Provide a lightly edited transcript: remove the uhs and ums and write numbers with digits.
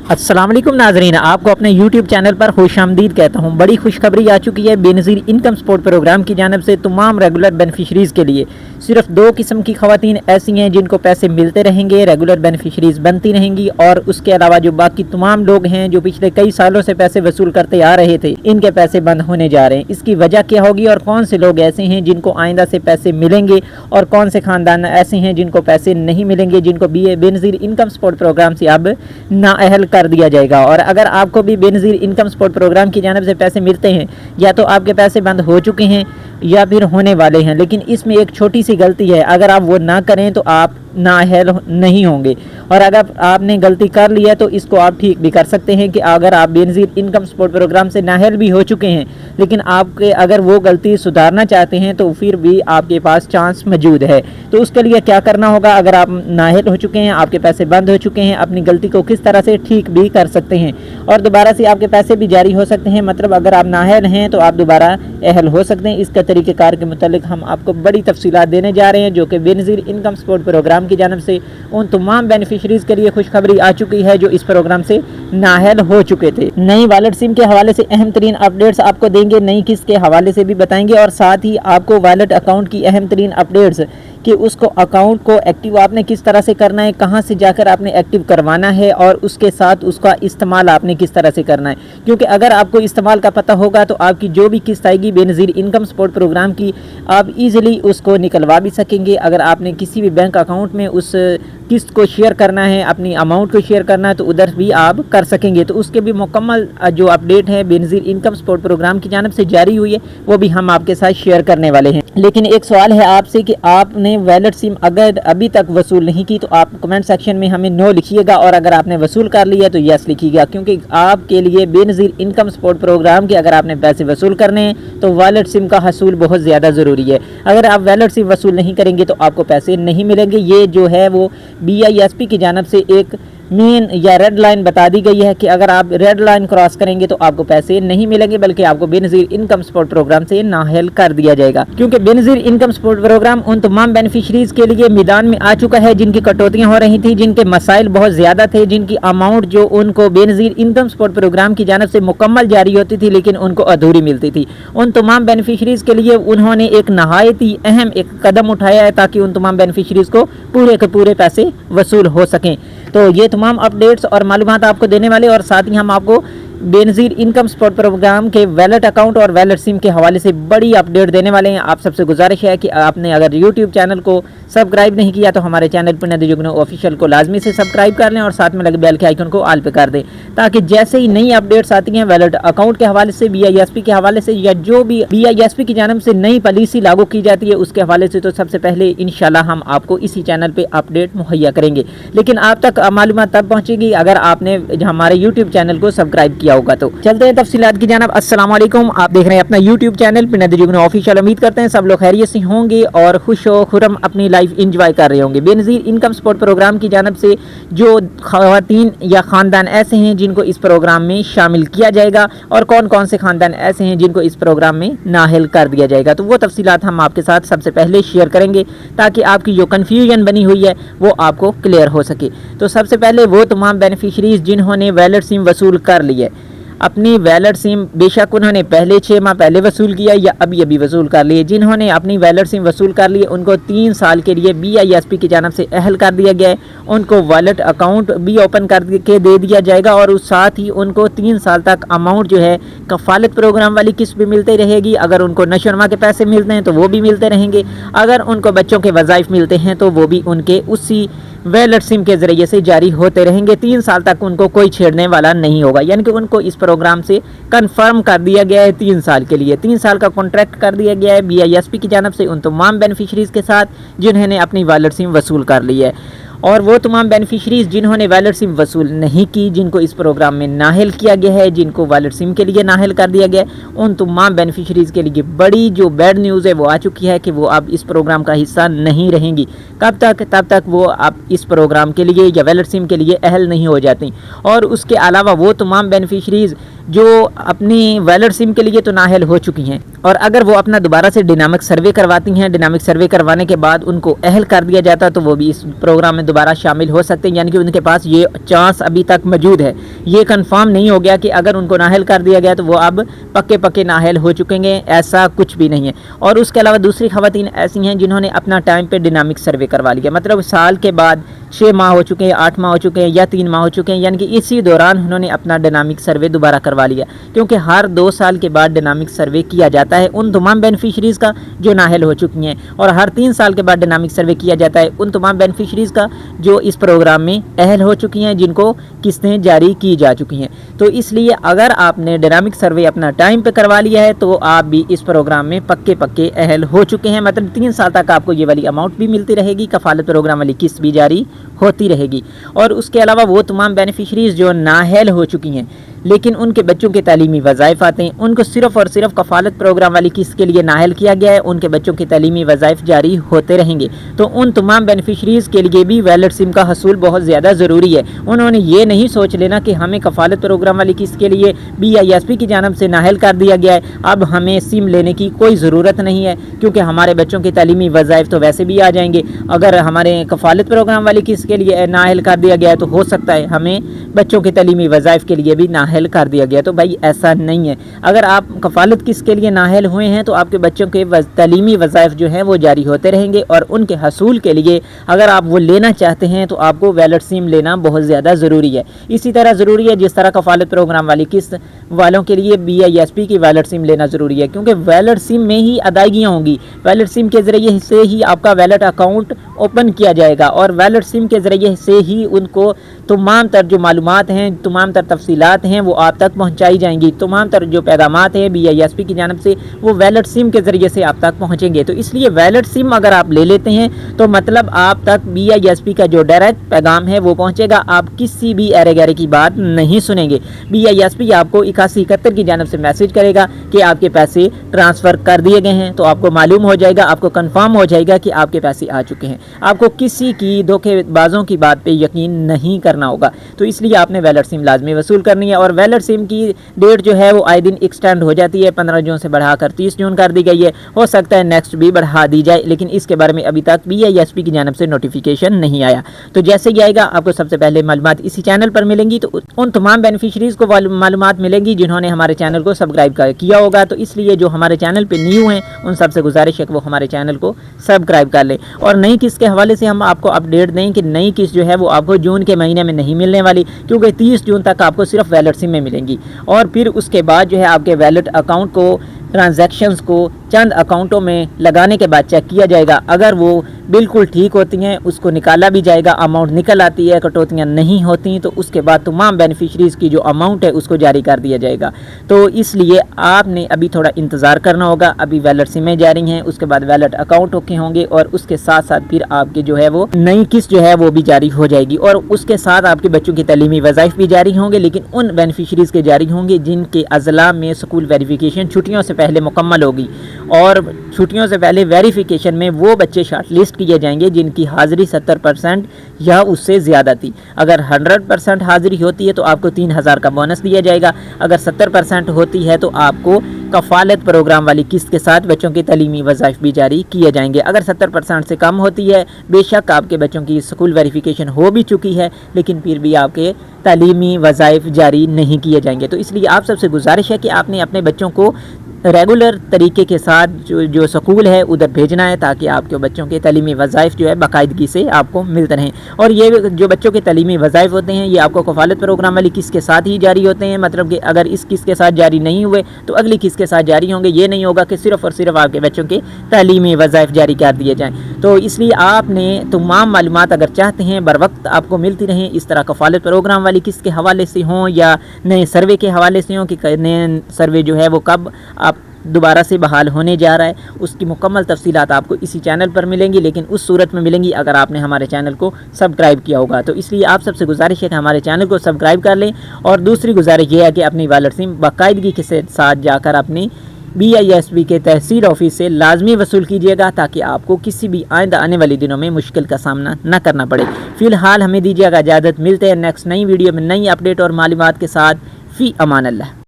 अस्सलाम वालेकुम नाजरीन, आपको अपने YouTube चैनल पर खुश आमदीद कहता हूँ। बड़ी खुशखबरी आ चुकी है बेनज़ीर इनकम सपोर्ट प्रोग्राम की जानिब से तमाम रेगुलर बेनिफिशरीज़ के लिए। सिर्फ दो किस्म की ख़वातीन ऐसी हैं जिनको पैसे मिलते रहेंगे, रेगुलर बेनिफिशरीज़ बनती रहेंगी, और उसके अलावा जो बाकी तमाम लोग हैं जो पिछले कई सालों से पैसे वसूल करते आ रहे थे, इनके पैसे बंद होने जा रहे हैं। इसकी वजह क्या होगी और कौन से लोग ऐसे हैं जिनको आइंदा से पैसे मिलेंगे और कौन से ख़ानदान ऐसे हैं जिनको पैसे नहीं मिलेंगे, जिनको बेनज़ीर इनकम सपोर्ट प्रोग्राम से अब नाअहल कर दिया जाएगा। और अगर आपको भी बेनज़ीर इनकम सपोर्ट प्रोग्राम की जानिब से पैसे मिलते हैं, या तो आपके पैसे बंद हो चुके हैं या फिर होने वाले हैं, लेकिन इसमें एक छोटी सी गलती है, अगर आप वो ना करें तो आप नाअहल नहीं होंगे। और अगर आपने गलती कर ली है तो इसको आप ठीक भी कर सकते हैं कि अगर आप बेनज़ीर इनकम सपोर्ट प्रोग्राम से नाअहल भी हो चुके हैं, लेकिन आपके अगर वो गलती सुधारना चाहते हैं तो फिर भी आपके पास चांस मौजूद है। तो उसके लिए क्या करना होगा, अगर आप नाअहल हो चुके हैं, आपके पैसे बंद हो चुके हैं, अपनी गलती को किस तरह से ठीक भी कर सकते हैं और दोबारा से आपके पैसे भी जारी हो सकते हैं। मतलब अगर आप नाअहल हैं तो आप दोबारा अहल हो सकते हैं। इसका तरीक़ेकार के मुतालिक हम आपको बड़ी तफसीलात देने जा रहे हैं, जो कि बेनज़ीर इनकम सपोर्ट प्रोग्राम की जानिब से उन तमाम बेनिफिशरीज़ के लिए खुशखबरी आ चुकी है जो इस प्रोग्राम से नाअहल हो चुके थे। नई वॉलेट सिम के हवाले से अहम तरीन अपडेट्स आपको देंगे, नई किस्त के हवाले से भी बताएंगे, और साथ ही आपको वॉलेट अकाउंट की अहम तरीन अपडेट्स कि उसको अकाउंट को एक्टिव आपने किस तरह से करना है, कहां से जाकर आपने एक्टिव करवाना है, और उसके साथ उसका इस्तेमाल आपने किस तरह से करना है। क्योंकि अगर आपको इस्तेमाल का पता होगा तो आपकी जो भी किस्त आएगी बेनज़ीर इनकम सपोर्ट प्रोग्राम की, आप इजीली उसको निकलवा भी सकेंगे। अगर आपने किसी भी बैंक अकाउंट में उस किस्त को शेयर करना है, अपनी अमाउंट को शेयर करना है, तो उधर भी आप कर सकेंगे। तो उसके भी मुकम्मल जो अपडेट है बेनज़ीर इनकम सपोर्ट प्रोग्राम की जानिब से जारी हुई है, वो भी हम आपके साथ शेयर करने वाले हैं। लेकिन एक सवाल है आपसे कि आपने वॉलेट सिम अगर अभी तक वसूल नहीं की तो आप कमेंट सेक्शन में हमें नो लिखिएगा, और अगर आपने वसूल कर लिया तो यस लिखिएगा, क्योंकि आपके लिए बेनज़ीर इनकम सपोर्ट प्रोग्राम के अगर आपने पैसे वसूल करने हैं तो वॉलेट सिम का हसूल बहुत ज़्यादा ज़रूरी है। अगर आप वॉलेट सिम वसूल नहीं करेंगे तो आपको पैसे नहीं मिलेंगे। ये जो है वो BISP की जानिब से एक मेन या रेड लाइन बता दी गई है कि अगर आप रेड लाइन क्रॉस करेंगे तो आपको पैसे नहीं मिलेंगे, बल्कि आपको बेनज़ीर इनकम सपोर्ट प्रोग्राम से नाअहल कर दिया जाएगा। क्योंकि बेनज़ीर इनकम सपोर्ट प्रोग्राम उन तमाम बेनिफिशरीज़ के लिए मैदान में आ चुका है जिनकी कटौतियां हो रही थी, जिनके मसाइल बहुत ज़्यादा थे, जिनकी अमाउंट जो उनको बेनज़ीर इनकम सपोर्ट प्रोग्राम की जानिब से मुकम्मल जारी होती थी लेकिन उनको अधूरी मिलती थी। उन तमाम बेनिफिशरीज़ के लिए उन्होंने एक नहायत ही अहम एक कदम उठाया है ताकि उन तमाम बेनिफिशरीज़ को पूरे के पूरे पैसे वसूल हो सकें। तो ये तमाम अपडेट्स और मालूमात आपको देने वाले, और साथ ही हम आपको बेनज़ीर इनकम सपोर्ट प्रोग्राम के वैलेट अकाउंट और वैलेट सिम के हवाले से बड़ी अपडेट देने वाले हैं। आप सबसे गुजारिश है कि आपने अगर YouTube चैनल को सब्सक्राइब नहीं किया तो हमारे चैनल पुनियादी जुगनू ऑफिशियल को लाजमी से सब्सक्राइब कर लें, और साथ में लगे बेल के आइकन को ऑल पे कर दें, ताकि जैसे ही नई अपडेट्स आती हैं वैलेट अकाउंट के हवाले से, BISP के हवाले से, या जो भी BISP की जानिब से नई पॉलिसी लागू की जाती है उसके हवाले से, तो सबसे पहले इंशाल्लाह हम आपको इसी चैनल पर अपडेट मुहैया करेंगे। लेकिन आप तक मालूमात तब पहुँचेगी अगर आपने हमारे YouTube चैनल को सब्सक्राइब किया होगा। तो चलते हैं तफसीलात की जानिब। अस्सलाम वालेकुम, आप देख रहे हैं अपना YouTube चैनल पुनियादी जुगनू ऑफिशियल। उम्मीद करते हैं सब लोग खैरियत से होंगे और खुश हो खुरम अपनी लाइफ इंजॉय कर रहे होंगे। बेनज़ीर इनकम सपोर्ट प्रोग्राम की जानिब से जो ख़वातीन या ख़ानदान ऐसे हैं जिनको इस प्रोग्राम में शामिल किया जाएगा, और कौन कौन से ख़ानदान ऐसे हैं जिनको इस प्रोग्राम में नाअहल कर दिया जाएगा, तो वो तफसीलात हम आपके साथ सबसे पहले शेयर करेंगे ताकि आपकी जो कन्फ्यूजन बनी हुई है वो आपको क्लियर हो सके। तो सबसे पहले वो तमाम बेनिफिशरीज़ जिन्होंने वैलेट सिम वसूल कर ली है, अपनी वैलेट सिम बेशक उन्होंने पहले 6 माह पहले वसूल किया या अभी वसूल कर लिए, जिन्होंने अपनी वैलेट सिम वसूल कर लिए उनको 3 साल के लिए BISP की जानिब से अहल कर दिया गया है। उनको वॉलेट अकाउंट भी ओपन करके दे दिया जाएगा, और उस साथ ही उनको 3 साल तक अमाउंट जो है कफ़ालत प्रोग्राम वाली किस्त भी मिलती रहेगी। अगर उनको नशोनुमा के पैसे मिलते हैं तो वो भी मिलते रहेंगे, अगर उनको बच्चों के वज़ाइफ मिलते हैं तो वो भी उनके उसी वैलेट सिम के ज़रिए से जारी होते रहेंगे। 3 साल तक उनको कोई छेड़ने वाला नहीं होगा, यानी कि उनको इस प्रोग्राम से कंफर्म कर दिया गया है 3 साल के लिए। 3 साल का कॉन्ट्रैक्ट कर दिया गया है BISP की जानिब से उन तमाम बेनिफिशरीज़ के साथ जिन्होंने अपनी वैलेट सिम वसूल कर ली है। और वो तमाम बेनिफिशरीज़ जिन्होंने वैलेट सिम वसूल नहीं की, जिनको इस प्रोग्राम में नाअहल किया गया है, जिनको वैलेट सिम के लिए नाअहल कर दिया गया है, उन तमाम बेनिफिशरीज़ के लिए बड़ी जो बैड न्यूज़ है वो आ चुकी है कि वो अब इस प्रोग्राम का हिस्सा नहीं रहेंगी। कब तक? तब तक वो अब इस प्रोग्राम के लिए या वैलेट सिम के लिए अहल नहीं हो जाती। और उसके अलावा वो तमाम बेनिफिशरीज़ جو اپنی ویلڈ سم کے لیے تو نااہل ہو چکی ہیں، اور اگر وہ اپنا دوبارہ سے ڈینامک سروے کرواتی ہیں، ڈینامک سروے کروانے کے بعد ان کو اہل کر دیا جاتا تو وہ بھی اس پروگرام میں دوبارہ شامل ہو سکتے ہیں، یعنی کہ ان کے پاس یہ چانس ابھی تک موجود ہے۔ یہ کنفرم نہیں ہو گیا کہ اگر ان کو نااہل کر دیا گیا تو وہ اب پکے نااہل ہو چکے ہیں، ایسا کچھ بھی نہیں ہے۔ اور اس کے علاوہ دوسری خواتین ایسی ہیں جنہوں نے اپنا ٹائم پہ ڈینامک سروے کروا لیا، مطلب سال کے بعد 6 ماہ ہو چکے ہیں، 8 ماہ ہو چکے ہیں یا 3 ماہ ہو چکے ہیں، یعنی کہ اسی دوران انہوں نے اپنا ڈینامک سروے دوبارہ کروا لیا، کیونکہ ہر 2 سال کے بعد ڈینامک سروے کیا جاتا ہے ان تمام بینیفیشریز کا جو نااہل ہو چکی ہیں، اور ہر 3 سال کے بعد ڈینامک سروے کیا جاتا ہے ان تمام بینیفیشریز کا جو اس پروگرام میں اہل ہو چکی ہیں، جن کو قسطیں جاری کی جا چکی ہیں۔ تو اس لیے اگر آپ نے ڈینامک سروے اپنا ٹائم پہ کروا لیا ہے تو آپ بھی اس پروگرام میں پکے اہل ہو چکے ہیں، مطلب 3 سال تک آپ کو یہ والی اماؤنٹ بھی ملتی رہے گی، کفالت پروگرام والی قسط بھی جاری ہوتی رہے گی۔ اور اس کے علاوہ وہ تمام بینیفیشریز جو نااہل ہو چکی ہیں لیکن ان کے بچوں کے تعلیمی وظائف آتے ہیں، ان کو صرف اور صرف کفالت پروگرام والی قسط کے لیے نااہل کیا گیا ہے، ان کے بچوں کے تعلیمی وظائف جاری ہوتے رہیں گے۔ تو ان تمام بینیفیشریز کے لیے بھی ویلڈ سم کا حصول بہت زیادہ ضروری ہے۔ انہوں نے یہ نہیں سوچ لینا کہ ہمیں کفالت پروگرام والی قسط کے لیے BISP کی جانب سے نااہل کر دیا گیا ہے، اب ہمیں سم لینے کی کوئی ضرورت نہیں ہے، کیونکہ ہمارے بچوں کے تعلیمی وظائف تو ویسے بھی آ جائیں گے۔ اگر ہمارے کفالت پروگرام والی قسط کے لیے نااہل کر دیا گیا ہے تو ہو سکتا ہے ہمیں بچوں کے تعلیمی وظائف کے لیے بھی نااہل کر دیا گیا۔ تو بھائی ایسا نہیں ہے، اگر آپ کفالت قسط کے لیے نااہل ہوئے ہیں تو آپ کے بچوں کے تعلیمی وظائف جو ہیں وہ جاری ہوتے رہیں گے، اور ان کے حصول کے لیے اگر آپ وہ لینا چاہتے ہیں تو آپ کو ویلڈ سم لینا بہت زیادہ ضروری ہے۔ اسی طرح ضروری ہے جس طرح کفالت پروگرام والی قسط والوں کے لیے BISP کی ویلڈ سم لینا ضروری ہے، کیونکہ ویلڈ سم میں ہی ادائیگیاں ہوں گی، ویلڈ سم کے ذریعے سے ہی آپ کا ویلڈ اکاؤنٹ اوپن کیا جائے گا، اور ویلڈ سم کے ذریعے سے ہی ان کو تمام تر جو معلومات ہیں، تمام تر تفصیلات ہیں وہ آپ تک پہنچائی جائیں گی، تمام تر جو پیغامات ہیں BISP کی جانب سے وہ ویلڈ سم کے ذریعے سے آپ تک پہنچیں گے۔ تو اس لیے ویلڈ سم اگر آپ لے لیتے ہیں تو مطلب آپ تک BISP کا جو ڈائریکٹ پیغام ہے وہ پہنچے گا، آپ کسی بھی ایرے گیرے کی بات نہیں سنیں گے۔ BISP آپ کو 8171 کی جانب سے میسج کرے گا کہ آپ کے پیسے ٹرانسفر کر دیے گئے ہیں، تو آپ کو معلوم ہو جائے گا، آپ کو کنفرم ہو جائے گا کہ آپ کے پیسے آ چکے ہیں۔ آپ کو کسی کی دھوکے بازوں کی بات پہ یقین نہیں کرنا ہوگا، تو اس لیے آپ نے ویلڈ سم لازمی وصول کرنی ہے۔ اور ویلڈ سم کی ڈیٹ جو ہے وہ آئے دن ایکسٹینڈ ہو جاتی ہے، 15 جون سے بڑھا کر 30 جون کر دی گئی ہے، ہو سکتا ہے نیکسٹ بھی بڑھا دی جائے، لیکن اس کے بارے میں ابھی تک BISP کی جانب سے نوٹیفیکیشن نہیں آیا۔ تو جیسے ہی آئے گا آپ کو سب سے پہلے معلومات اسی چینل پر ملیں گی، تو ان تمام بینیفیشریز کو معلومات ملیں گی جنہوں نے ہمارے چینل کو سبسکرائب کیا ہوگا۔ تو اس لیے جو ہمارے چینل پہ نیو ہیں ان سب سے گزارش ہے کہ وہ ہمارے چینل کو سبسکرائب کر لیں، اور نئی قسط کے حوالے سے ہم آپ کو اپڈیٹ دیں کہ نئی قسط جو ہے وہ آپ کو جون کے مہینے میں نہیں ملنے والی، کیونکہ 30 جون تک آپ کو صرف ویلڈ سم میں ملیں گی، اور پھر اس کے بعد جو ہے آپ کے ویلڈ اکاؤنٹ کو ٹرانزیکشنز کو چند اکاؤنٹوں میں لگانے کے بعد چیک کیا جائے گا، اگر وہ بالکل ٹھیک ہوتی ہیں اس کو نکالا بھی جائے گا، اماؤنٹ نکل آتی ہے، کٹوتیاں نہیں ہوتی، تو اس کے بعد تمام بینیفیشریز کی جو اماؤنٹ ہے اس کو جاری کر دیا جائے گا۔ تو اس لیے آپ نے ابھی تھوڑا انتظار کرنا ہوگا، ابھی ویلڈ سمیں جاری ہیں، اس کے بعد ویلڈ اکاؤنٹ اوکے ہوں گے، اور اس کے ساتھ ساتھ پھر آپ کے جو ہے وہ نئی قسط جو ہے وہ بھی جاری ہو جائے گی، اور اس کے ساتھ آپ کے بچوں کی تعلیمی وظائف بھی جاری ہوں گے، لیکن ان بینیفیشریز کے جاری ہوں گے جن کے اضلاع میں سکول ویریفیکیشن چھٹیوں سے پہلے مکمل ہوگی، اور چھٹیوں سے پہلے ویریفیکیشن میں وہ بچے شارٹ لسٹ کیے جائیں گے جن کی حاضری 70% یا اس سے زیادہ تھی۔ اگر 100% حاضری ہوتی ہے تو آپ کو 3000 کا بونس دیا جائے گا، اگر 70% ہوتی ہے تو آپ کو کفالت پروگرام والی قسط کے ساتھ بچوں کی تعلیمی وظائف بھی جاری کیے جائیں گے۔ اگر 70% سے کم ہوتی ہے، بے شک آپ کے بچوں کی اسکول ویریفیکیشن ہو بھی چکی ہے، لیکن پھر بھی آپ کے تعلیمی وظائف جاری نہیں کیے جائیں گے۔ تو اس لیے آپ سب سے گزارش ہے کہ آپ نے اپنے بچوں کو ریگولر طریقے کے ساتھ جو سکول ہے ادھر بھیجنا ہے، تاکہ آپ کے بچوں کے تعلیمی وظائف جو ہے باقاعدگی سے آپ کو ملتے رہیں۔ اور یہ جو بچوں کے تعلیمی وظائف ہوتے ہیں یہ آپ کو کفالت پروگرام والی قسط کے ساتھ ہی جاری ہوتے ہیں، مطلب کہ اگر اس قسط کے ساتھ جاری نہیں ہوئے تو اگلی قسط کے ساتھ جاری ہوں گے۔ یہ نہیں ہوگا کہ صرف اور صرف آپ کے بچوں کے تعلیمی وظائف جاری کر دیے جائیں۔ تو اس لیے آپ نے تمام معلومات اگر چاہتے ہیں بر وقت آپ کو ملتی رہیں، اس طرح کفالت پروگرام والی قسط کے حوالے سے ہوں یا نئے سروے کے حوالے سے ہوں کہ نئے سروے جو ہے وہ کب آپ دوبارہ سے بحال ہونے جا رہا ہے، اس کی مکمل تفصیلات آپ کو اسی چینل پر ملیں گی، لیکن اس صورت میں ملیں گی اگر آپ نے ہمارے چینل کو سبسکرائب کیا ہوگا۔ تو اس لیے آپ سب سے گزارش ہے کہ ہمارے چینل کو سبسکرائب کر لیں، اور دوسری گزارش یہ ہے کہ اپنی ویلڈ سم باقاعدگی کے ساتھ جا کر اپنی BISP کے تحصیل آفس سے لازمی وصول کیجیے گا، تاکہ آپ کو کسی بھی آئندہ آنے والی دنوں میں مشکل کا سامنا نہ کرنا پڑے۔ فی الحال ہمیں دیجیے گا اجازت، ملتے ہیں نیکسٹ نئی ویڈیو میں نئی اپڈیٹ اور معلومات کے ساتھ۔ فی امان اللہ۔